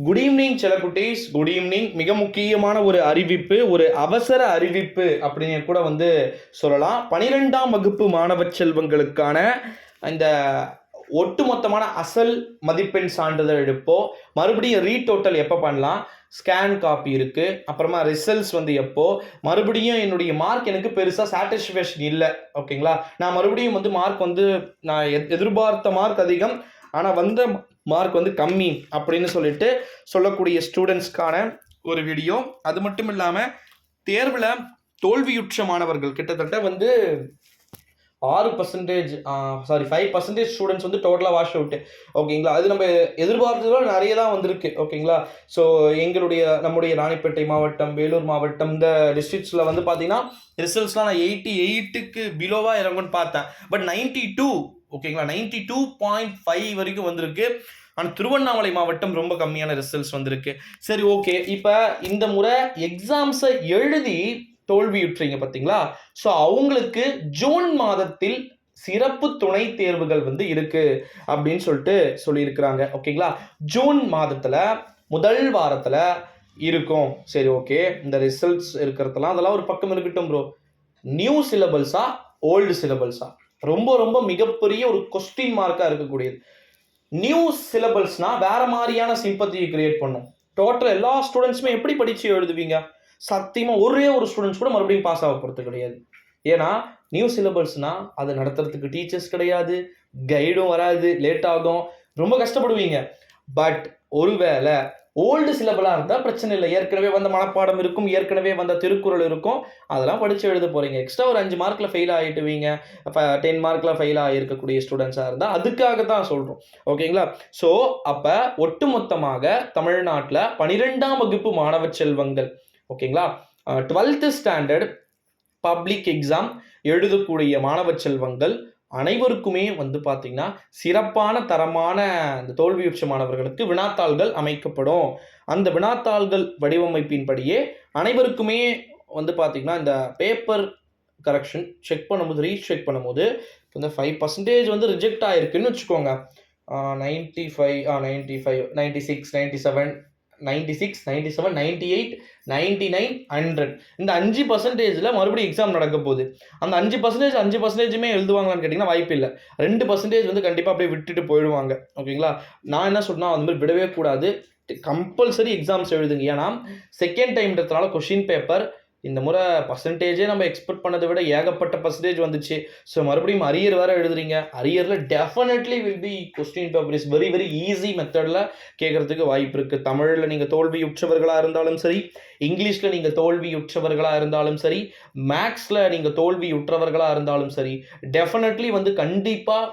Good evening செல்லக்குட்டீஸ், good evening. மிக முக்கியமான ஒரு அறிவிப்பு, ஒரு அவசர அறிவிப்பு அப்படின்னு கூட சொல்லலாம். 12ஆம் வகுப்பு மாணவ செல்வங்களுக்கான இந்த ஒட்டுமொத்தமான அசல் மதிப்பெண் சான்றிதழ் எடுப்போம். மறுபடியும் ரீடோட்டல் எப்போ பண்ணலாம், ஸ்கேன் காப்பி இருக்கு, அப்புறமா ரிசல்ட்ஸ் எப்போ, மறுபடியும் என்னுடைய மார்க் எனக்கு பெருசாக சாட்டிஸ்ஃபேக்ஷன் இல்லை. ஓகேங்களா, நான் மறுபடியும் மார்க் நான் எதிர்பார்த்த மார்க் அதிகம், ஆனால் வந்த மார்க் கம்மி அப்படின்னு சொல்லக்கூடிய ஸ்டூடெண்ட்ஸ்க்கான ஒரு வீடியோ. அது மட்டும் இல்லாமல் தேர்வில் தோல்வியுற்ற மாணவர்கள் கிட்டத்தட்ட 5% ஸ்டூடெண்ட்ஸ் டோட்டலாக வாஷ் அவுட்டு. ஓகேங்களா, அது நம்ம எதிர்பார்த்ததோட நிறைய தான் வந்திருக்கு. ஓகேங்களா, ஸோ நம்முடைய ராணிப்பேட்டை மாவட்டம், வேலூர் மாவட்டம், இந்த டிஸ்ட்ரிக்ட்ஸில் பார்த்தீங்கன்னா ரிசல்ட்ஸ்லாம் நான் 88க்கு பிலோவாக இறங்குன்னு பார்த்தேன். பட் 92, ஓகேங்களா, 92.5 வரைக்கும் வந்திருக்கு. ஆனால் திருவண்ணாமலை மாவட்டம் ரொம்ப கம்மியான ரிசல்ட்ஸ் வந்திருக்கு. சரி, ஓகே. இப்போ இந்த முறை எக்ஸாம்ஸை எழுதி தோல்வியுற்றீங்க பார்த்தீங்களா, ஸோ அவங்களுக்கு ஜூன் மாதத்தில் சிறப்பு துணை தேர்வுகள் இருக்கு அப்படின்னு சொல்லியிருக்கிறாங்க. ஓகேங்களா, ஜூன் மாதத்தில் முதல் வாரத்தில் இருக்கும். சரி, ஓகே. இந்த ரிசல்ட்ஸ் இருக்கிறதெல்லாம் அதெல்லாம் ஒரு பக்கம் இருக்கட்டும் ப்ரோ. நியூ சிலபஸா ஓல்டு சிலபஸா ரொம்ப ரொம்ப மிகப்பெரிய ஒரு கொஸ்டின் மார்க்காக இருக்கக்கூடியது. நியூ சிலபஸ்னா வேற மாதிரியான சிம்பத்தியை கிரியேட் பண்ணும். டோட்டல் எல்லா ஸ்டூடெண்ட்ஸுமே எப்படி படிச்சு எழுதுவீங்க? சத்தியமா ஒரே ஒரு ஸ்டூடெண்ட்ஸ் கூட மறுபடியும் பாஸ் ஆக போகிறது கிடையாது. ஏன்னா நியூ சிலபஸ்னா அதை நடத்துறதுக்கு டீச்சர்ஸ் கிடையாது, கைடும் வராது, லேட் ஆகும், ரொம்ப கஷ்டப்படுவீங்க. பட் ஒருவேளை ஓல்டு சிலபலாக இருந்தால் பிரச்சனை இல்லை. ஏற்கனவே வந்த மனப்பாடம் இருக்கும், ஏற்கனவே வந்த திருக்குறள் இருக்கும், அதெல்லாம் படித்து எழுத போகிறீங்க. எக்ஸ்ட்ரா ஒரு 5 மார்க்கில் ஃபெயில் ஆகிட்டுவீங்க, 10 மார்க்கில் ஃபெயில் ஆகியிருக்கக்கூடிய ஸ்டூடெண்ட்ஸாக இருந்தால் அதுக்காக தான் சொல்கிறோம். ஓகேங்களா, ஸோ அப்போ ஒட்டுமொத்தமாக தமிழ்நாட்டில் 12ஆம் வகுப்பு மாணவ செல்வங்கள், ஓகேங்களா, 12th ஸ்டாண்டர்ட் பப்ளிக் எக்ஸாம் எழுதக்கூடிய மாணவ செல்வங்கள் அனைவருக்குமே பார்த்தீங்கன்னா சிறப்பான தரமான இந்த தோல்வியுற்ற மாணவர்களுக்கு வினாத்தாள்கள் அமைக்கப்படும். அந்த வினாத்தாள்கள் வடிவமைப்பின்படியே அனைவருக்குமே பார்த்தீங்கன்னா இந்த பேப்பர் கரெக்ஷன் செக் பண்ணும்போது, ரீசெக் பண்ணும்போது இந்த 5% ரிஜெக்ட் ஆகிருக்குன்னு வச்சுக்கோங்க. 95, 95, 96, 97, 96, 97, 98, 99, 100 இந்த 5%ல மறுபடியும் எக்ஸாம் நடக்க போகுது. அந்த 5% எழுதுவாங்களான்னு கேட்டிங்கன்னா வாய்ப்பு இல்லை. 2% கண்டிப்பாக அப்படியே விட்டுட்டு போயிடுவாங்க. ஓகேங்களா, நான் என்ன சொல்றேன்னா விடவே கூடாது, கம்பல்சரி எக்ஸாம்ஸ் எழுதுங்க. ஏன்னா செகண்ட் டைம்ன்றதுனால கொஷின் பேப்பர் இந்த முறை பர்சன்டேஜே நம்ம எக்ஸ்பெக்ட் பண்ணதை விட ஏகப்பட்ட பர்சன்டேஜ் வந்துச்சு. ஸோ மறுபடியும் அரியர் வேறு எழுதுறீங்க. அரியரில் definitely will be question paper is very very easy மெத்தடில் கேட்குறதுக்கு வாய்ப்பு இருக்குது. தமிழில் நீங்கள் தோல்வியுற்றவர்களாக இருந்தாலும் சரி, இங்கிலீஷில் நீங்கள் தோல்வியுற்றவர்களாக இருந்தாலும் சரி, மேக்ஸில் நீங்கள் தோல்வியுற்றவர்களாக இருந்தாலும் சரி, டெஃபினெட்லி கண்டிப்பாக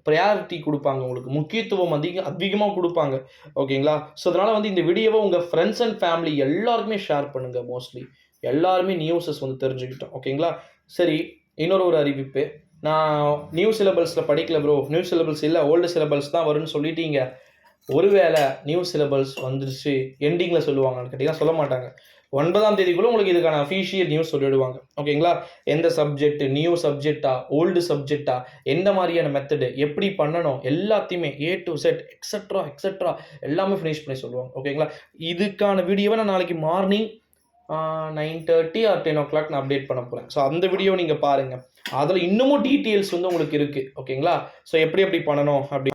ப்ரையாரிட்டி கொடுப்பாங்க, உங்களுக்கு முக்கியத்துவம் அதிகமாக கொடுப்பாங்க. ஓகேங்களா, ஸோ அதனால் இந்த வீடியோவை உங்கள் ஃப்ரெண்ட்ஸ் அண்ட் ஃபேமிலி எல்லாருக்குமே ஷேர் பண்ணுங்கள். மோஸ்ட்லி எல்லாருமே நியூஸஸ் தெரிஞ்சுக்கிட்டோம். ஓகேங்களா, சரி, இன்னொரு அறிவிப்பு. நான் நியூ சிலபஸில் படிக்கல ப்ரோ, நியூ சிலபஸ் இல்லை ஓல்டு சிலபஸ் தான் வரும்னு சொல்லிட்டீங்க. ஒருவேளை நியூ சிலபஸ் வந்துருச்சு எண்டிங்கில் சொல்லுவாங்கன்னு கேட்டிங்கன்னா சொல்ல மாட்டாங்க. 9ஆம் தேதிக்குள்ளே உங்களுக்கு இதுக்கான அஃபீஷியல் நியூஸ் சொல்லிவிடுவாங்க. ஓகேங்களா, எந்த சப்ஜெக்ட், நியூ சப்ஜெக்டா, ஓல்டு சப்ஜெக்டா, எந்த மாதிரியான மெத்தடு, எப்படி பண்ணணும், எல்லாத்தையுமே A to Z எக்ஸட்ரா எல்லாமே ஃபினிஷ் பண்ணி சொல்லுவாங்க. ஓகேங்களா, இதுக்கான வீடியோவை நான் நாளைக்கு மார்னிங் 9:30 or 10 o'clock நான் அப்டேட் பண்ண போகிறேன். ஸோ அந்த வீடியோ நீங்கள் பாருங்கள், அதில் இன்னமும் டீட்டெயில்ஸ் உங்களுக்கு இருக்குது. ஓகேங்களா, ஸோ எப்படி பண்ணணும் அப்படி